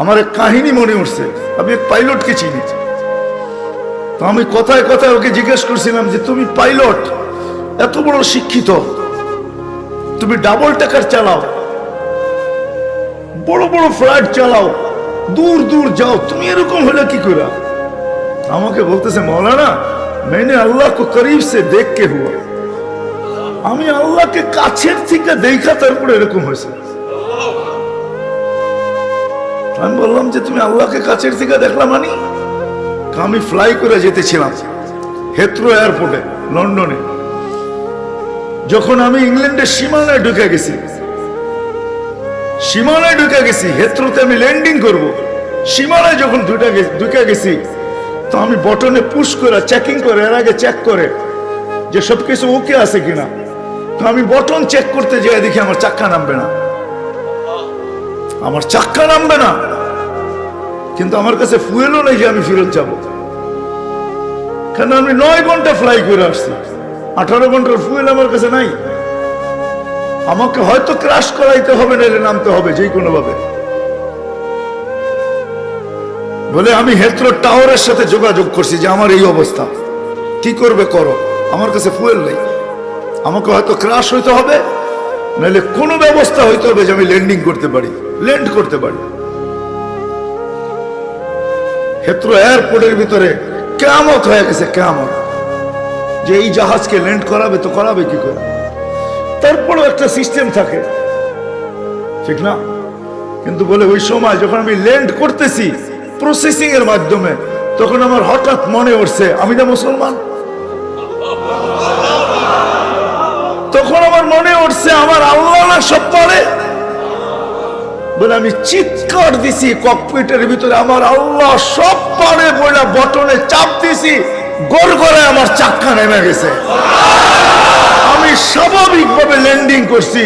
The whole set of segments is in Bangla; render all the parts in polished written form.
আমার এক কাহিনী মনে উঠছে। আমি এক পাইলটকে চিনি, তো আমি কথায় কথায় ওকে জিজ্ঞেস করছিলাম যে তুমি পাইলট, এত বড় শিক্ষিত, তুমি ডাবল টাকার চালাও, বড় বড় ফ্লাইট চালাও, দূর দূর যাও, তুমি এরকম হলে কি করে? আমাকে বলতেছে মৌলানা मैंने अल्लाह को करीब से देख के हुआ, আমি আল্লাহকে কাছের থেকে দেখা তারপরে এরকম হয়েছে। আমি বললাম যে তুমি আল্লাহকে কাছের থেকে দেখলা মানে? আমি ফ্লাই করে যেতেছিলাম হেথ্রো এয়ারপোর্টে লন্ডনে। যখন আমি ইংল্যান্ডের সীমানায় ঢুকে গেছি, হেথ্রোতে আমি ল্যান্ডিং করব, সীমানায় যখন ঢুকে গেছি, তো আমি বটনে পুশ করে চেকিং করে, এর আগে চেক করে যে সবকিছু ওকে আছে কিনা। তো আমি বটন চেক করতে যাই, দেখি আমার চাক্কা নামবে না, কিন্তু আমার কাছে ফুয়েলও নেই যে আমি ফেরত যাব, কারণ আমি 9 ঘন্টা ফ্লাই করে আসছি, 18 ঘন্টার ফুয়েল আমার কাছে নাই। আমাকে হয়তো ক্রাশ করাইতে হবে, নাইলে নামতে হবে যে কোনো ভাবে। বলে আমি হেথ্রো টাওয়ারের সাথে যোগাযোগ করছি যে আমার এই অবস্থা, কি করবে করো, আমার কাছে ফুয়েল নেই, আমাকে হয়তো ক্রাশ হইতে হবে, নাহলে কোনো ব্যবস্থা হইতে হবে যে আমি ল্যান্ড করতে পারি। হেথ্রো এয়ারপোর্টের ভিতরে কিয়ামত হয়ে গেছে, কিয়ামত, যে এই জাহাজকে ল্যান্ড করাবে তো করাবে কি করে। তারপরেও একটা সিস্টেম থাকে, ঠিক না? কিন্তু বলে ওই সময় যখন আমি ল্যান্ড করতেছি প্রসেসিং এর মাধ্যমে, তখন আমার হঠাৎ মনে উঠছে আমি না মুসলমান। তখন আমার মনে উঠছে আমার আল্লাহ না সব পারে। বলে আমি চিৎকার দিছি ককপিটের ভিতরে, আমার আল্লাহ সব পারে বলে বটনে চাপ দিছি, গড়গড়ে আমার চাক্কা নেমে গেছে। আমি স্বাভাবিকভাবে ল্যান্ডিং করছি।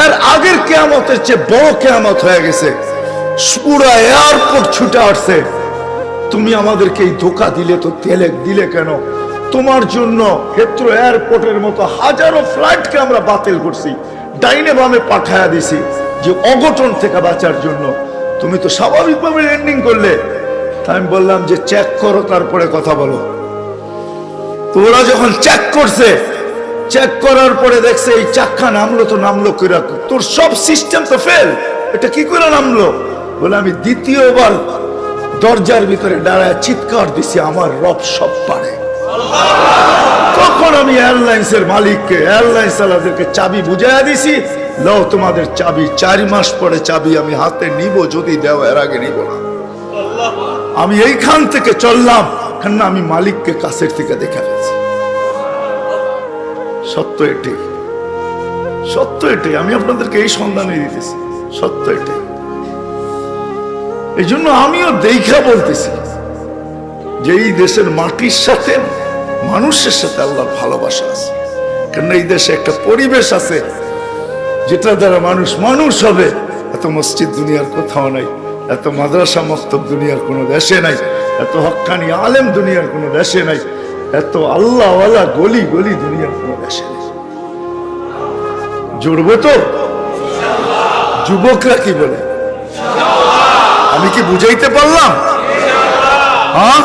এর আগের কিয়ামতের চেয়ে বড় কিয়ামত হয়ে গেছে। পুরা এয়ারপোর্ট ছুটে আসছে, তুমি আমাদেরকে এই ধোকা দিলে, তো দিলে কেন? তোমার জন্য হেথ্রো এয়ারপোর্টের মতো হাজারো ফ্লাইটকে আমরা বাতিল করছি, ডাইনে বামে পাঠায়া দিছি যে অঘটন থেকে বাঁচার জন্য। তুমি তো স্বাভাবিকভাবে ল্যান্ডিং করলে। আমি বললাম যে চেক করো, তারপরে কথা বলো। তো ওরা যখন চেক করছে, চেক করার পরে দেখছে এই চাক্কা নামলো কইরা, তোর সব সিস্টেম তো ফেল, এটা কি করে নামলো? বলে আমি দ্বিতীয়বার দরজার ভিতরে দাঁড়ায় চিৎকার দিছি আমার রব সব পারে। তখন আমি এয়ারলাইন্সের মালিককে, এয়ারলাইন্স চালাদেরকে চাবি বুঝাইয়া দিছি, লও তোমাদের চাবি, 4 মাস পরে চাবি আমি হাতে নিব, যদি দেও, এর আগে নিব না। আমি এইখান থেকে চললাম, কেন আমি মালিককে কাছের থেকে দেখে ফেলছি। সত্য এটাই, আমি আপনাদেরকে এই সন্ধানে দিতেছি, সত্য এটাই। এই জন্য আমিও দেখা বলতেছি যে এই দেশের মাটির সাথে, মানুষের সাথে আল্লাহর ভালোবাসা আছে। কেন এই দেশে একটা পরিবেশ আছে যেটা দ্বারা মানুষ হবে। এত মসজিদ দুনিয়ার কোথাও নাই, এত মাদ্রাসা মক্তব দুনিয়ার কোনো দেশে নাই, এত হক্কানি আলেম দুনিয়ার কোনো দেশে নাই, এত আল্লাহওয়ালা গলি দুনিয়ার কোনো দেশে নেই। জুড়বো তো? যুবকরা কি বলে? আমি কি বুঝাইতে পারলাম? হ্যাঁ,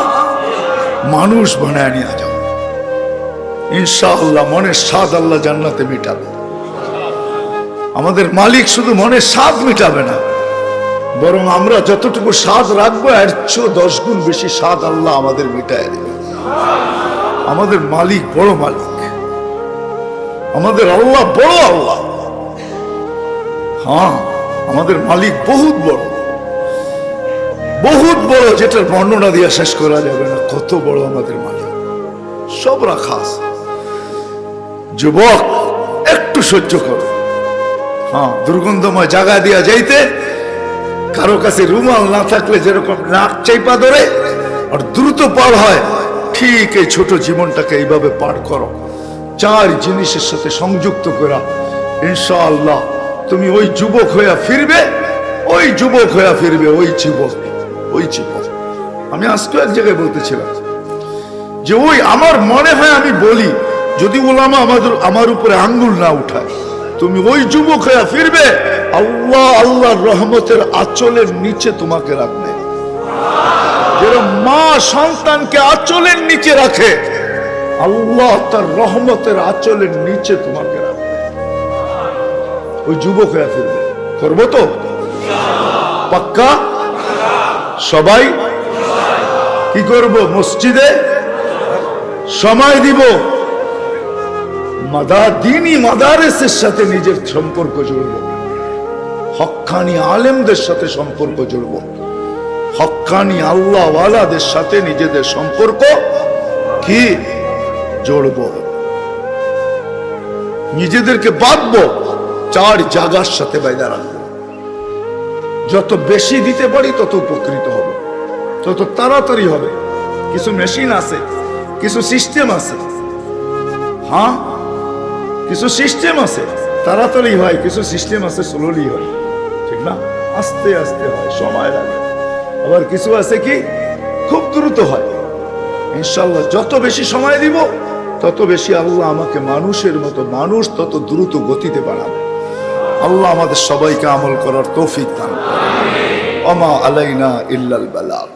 মানুষ বানায় নিয়ে যাও ইনশাআল্লাহ। মনের স্বাদ আল্লাহ জান্নাতে মিটাবে। আমাদের মালিক শুধু মনের স্বাদ মিটাবে না, বরং আমরা যতটুকু স্বাদ রাখবো এর চেয়ে 10 গুণ বেশি স্বাদ আল্লাহ আমাদের মিটায় দেবে। আমাদের মালিক বড় মালিক, আমাদের আল্লাহ বড় আল্লাহ। হ্যাঁ, আমাদের মালিক বহুত বড়, যেটার বর্ণনা দিয়ে শেষ করা যাবে না। কত বড় আমাদের মালিক, সব রাখা আছে। যুবক, একটু সহ্য করো। হ্যাঁ, দুর্গন্ধময় জায়গা দিয়া যাইতে কারো কাছে রুমাল না থাকলে যেরকম নাক চাইপা ধরে আর দ্রুত পার হয়, ঠিক এই ছোট জীবনটাকে এইভাবে পার করো। 4 জিনিসের সাথে সংযুক্ত করা, ইনশাআল্লাহ তুমি ওই যুবক হইয়া ফিরবে। ওই যুবক। আমি আজকে এক জায়গায় বলতেছিলাম যে ওই আমার মনে হয়, আমি বলি যদি ওলামা আমার উপরে আঙ্গুল না উঠায়, তুমি ওই যুবক হইয়া ফিরবে আল্লাহ আল্লাহর রহমতের আঁচলের নিচে তোমাকে রাখবে। যেরকম মা সন্তানকে আঁচলের নিচে রাখে, আল্লাহ তার রহমতের আঁচলের নিচে তোমাকে রাখবে। ওই যুবক হয়ে ফিরবে। করবো তো পাক্কা? সবাই কি করব? মসজিদে সময় দিব, দিনী মাদারেসের সাথে নিজের সম্পর্ক জুড়ব, হক্কানি আলেমদের সাথে সম্পর্ক জুড়ব, হক্কানি আল্লাহ ওয়ালাদের সাথে নিজেদের সম্পর্ক কি জড়ব, নিজেদেরকে বাঁধবো, চার জায়গার সাথে বাইদা রাখবো। যত বেশি দিতে পারি তত উপকৃত হব, তত তাড়াতাড়ি হবে। কিছু মেশিন আছে, কিছু সিস্টেম আছে, হ্যাঁ কিছু সিস্টেম আছে তাড়াতাড়ি হয়, কিছু সিস্টেম আছে স্লোলি হয়, ঠিক না? আস্তে আস্তে হয়, সময় লাগে। আবার কিছু আছে কি খুব দ্রুত হয়। ইনশাআল্লাহ যত বেশি সময় দিব তত বেশি আল্লাহ আমাকে মানুষের মতো, মানুষ তত দ্রুত গতিতে বাড়াবে। আল্লাহ আমাদের সবাইকে আমল করার তৌফিক দান করুন। ওমা আলাইনা ইল্লাল বালাগ।